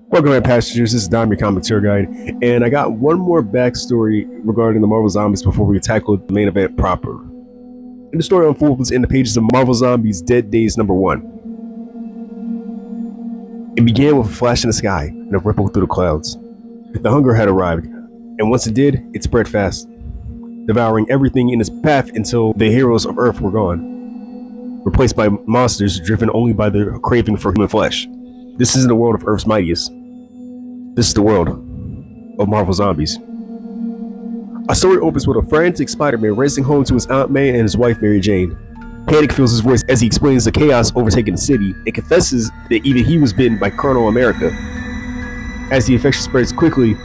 Welcome back, passengers. This is Dom, your comic tour guide, and I got one more backstory regarding the Marvel Zombies before we tackle the main event proper. And the story unfolds in the pages of Marvel Zombies Dead Days #1. It began with a flash in the sky and a ripple through the clouds. The hunger had arrived, and once it did, it spread fast, devouring everything in its path until the heroes of Earth were gone, replaced by monsters driven only by their craving for human flesh. This isn't the world of Earth's mightiest. This is the world of Marvel Zombies. Our story opens with a frantic Spider-Man racing home to his Aunt May and his wife Mary Jane. Panic fills his voice as he explains the chaos overtaking the city and confesses that even he was bitten by Colonel America. As the infection spreads quickly,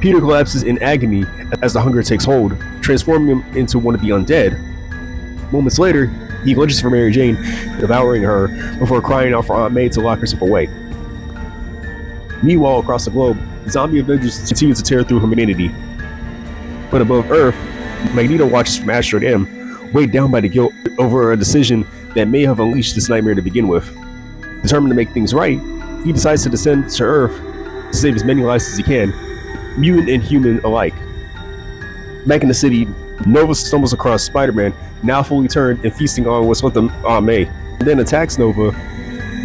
Peter collapses in agony as the hunger takes hold, transforming him into one of the undead. Moments later, he lunges for Mary Jane, devouring her before crying out for Aunt May to lock herself away. Meanwhile, across the globe, the zombie Avengers continue to tear through humanity. But above Earth, Magneto watches from Asteroid M, weighed down by the guilt over a decision that may have unleashed this nightmare to begin with. Determined to make things right, he decides to descend to Earth to save as many lives as he can, mutant and human alike. Back in the city, Nova stumbles across Spider-Man, now fully turned and feasting on what's left of Aunt May, and then attacks Nova,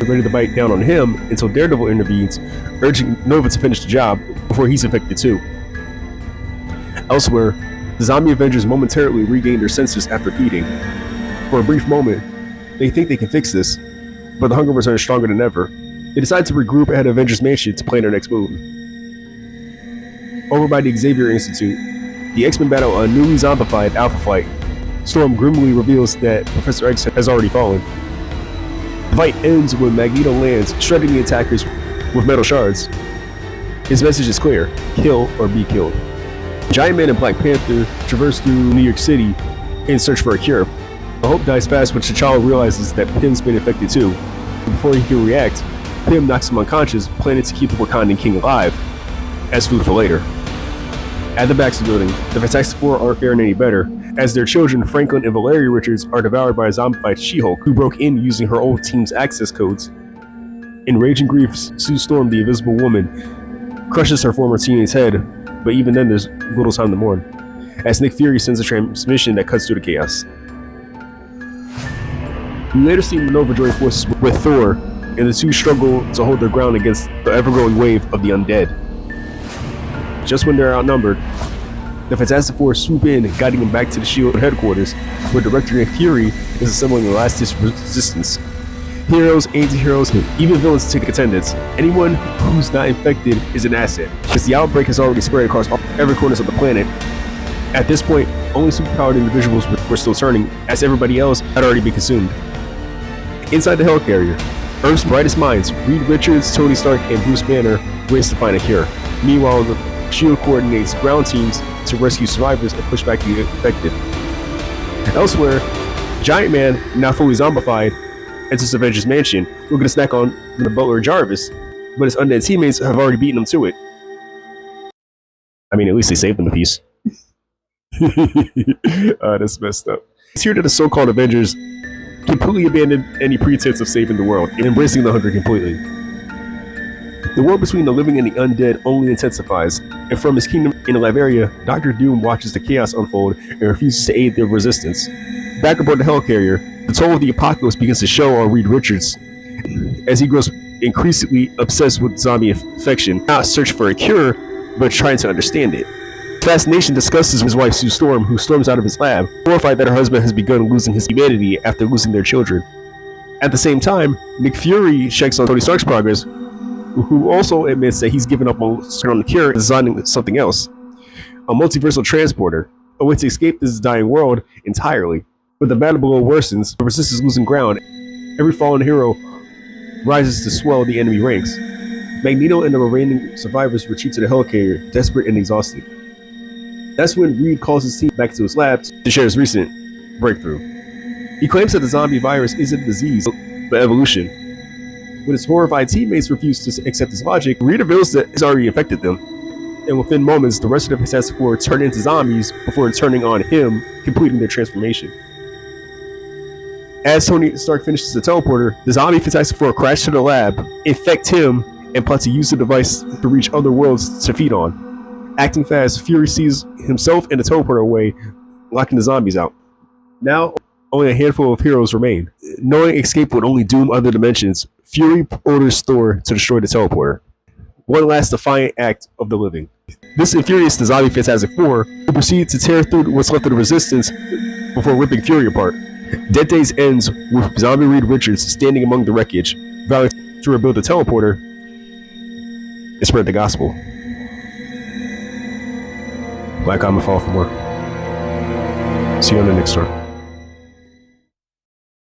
ready to bite down on him until Daredevil intervenes, urging Nova to finish the job before he's infected too. Elsewhere, the zombie Avengers momentarily regain their senses after feeding. For a brief moment, they think they can fix this, but the hunger returns stronger than ever. They decide to regroup at Avengers Mansion to plan their next move. Over by the Xavier Institute, the X-Men battle a newly zombified Alpha Flight. Storm grimly reveals that Professor X has already fallen. The fight ends when Magneto lands, shredding the attackers with metal shards. His message is clear: kill or be killed. Giant Man and Black Panther traverse through New York City in search for a cure. The hope dies fast when T'Challa realizes that Pym's been infected too. Before he can react, Pym knocks him unconscious, planning to keep the Wakandan king alive, as food for later. At the Baxter Building, the Fantastic Four aren't faring any better, as their children, Franklin and Valeria Richards, are devoured by a zombified She-Hulk who broke in using her old team's access codes. In rage and grief, Sue Storm, the Invisible Woman, crushes her former teammate's head, but even then there's little time to mourn, as Nick Fury sends a transmission that cuts through the chaos. We later see Nova join forces with Thor, and the two struggle to hold their ground against the ever-growing wave of the undead. Just when they're outnumbered, the Fantastic Four swoop in, guiding them back to the S.H.I.E.L.D. headquarters, where Director Nick Fury is assembling the last ditch resistance. Heroes, anti-heroes, even villains take attendance. Anyone who's not infected is an asset, because the outbreak has already spread across every corner of the planet. At this point, only superpowered individuals were still turning, as everybody else had already been consumed. Inside the Helicarrier, Earth's brightest minds, Reed Richards, Tony Stark, and Bruce Banner, race to find a cure. Meanwhile, the S.H.I.E.L.D. coordinates ground teams to rescue survivors and push back the infected. Elsewhere, Giant Man, now fully zombified, enters Avengers Mansion, looking to snack on the butler Jarvis, but his undead teammates have already beaten him to it. I mean, at least they saved him a piece. That's messed up. It's here that the so-called Avengers completely abandon any pretense of saving the world and embracing the hunger completely. The war between the living and the undead only intensifies, and from his kingdom in Latveria, Dr. Doom watches the chaos unfold and refuses to aid their resistance. Back aboard the Helicarrier, the toll of the apocalypse begins to show on Reed Richards, as he grows increasingly obsessed with zombie infection, not searching for a cure, but trying to understand it. Fascination discusses his wife Sue Storm, who storms out of his lab, horrified that her husband has begun losing his humanity after losing their children. At the same time, Nick Fury checks on Tony Stark's progress, who also admits that he's given up on the cure and designing something else. A multiversal transporter, a way to escape this dying world entirely. But the battle below worsens, the resistance losing ground. Every fallen hero rises to swell the enemy ranks. Magneto and the remaining survivors retreat to the Helicarrier, desperate and exhausted. That's when Reed calls his team back to his lab to share his recent breakthrough. He claims that the zombie virus isn't a disease, but evolution. When his horrified teammates refuse to accept his logic, Reed reveals that it's already infected them. And within moments, the rest of the Fantastic Four turn into zombies before turning on him, completing their transformation. As Tony Stark finishes the teleporter, the zombie Fantastic Four crash to the lab, infect him, and plot to use the device to reach other worlds to feed on. Acting fast, Fury sees himself and the teleporter away, locking the zombies out. Now, only a handful of heroes remain. Knowing escape would only doom other dimensions, Fury orders Thor to destroy the teleporter. One last defiant act of the living. This infuriates the zombie Fantastic Four, who proceed to tear through what's left of the Resistance before ripping Fury apart. Dead Days ends with zombie Reed Richards standing among the wreckage, vowing to rebuild the teleporter and spread the gospel. Like, comment, follow for more. See you on the next story.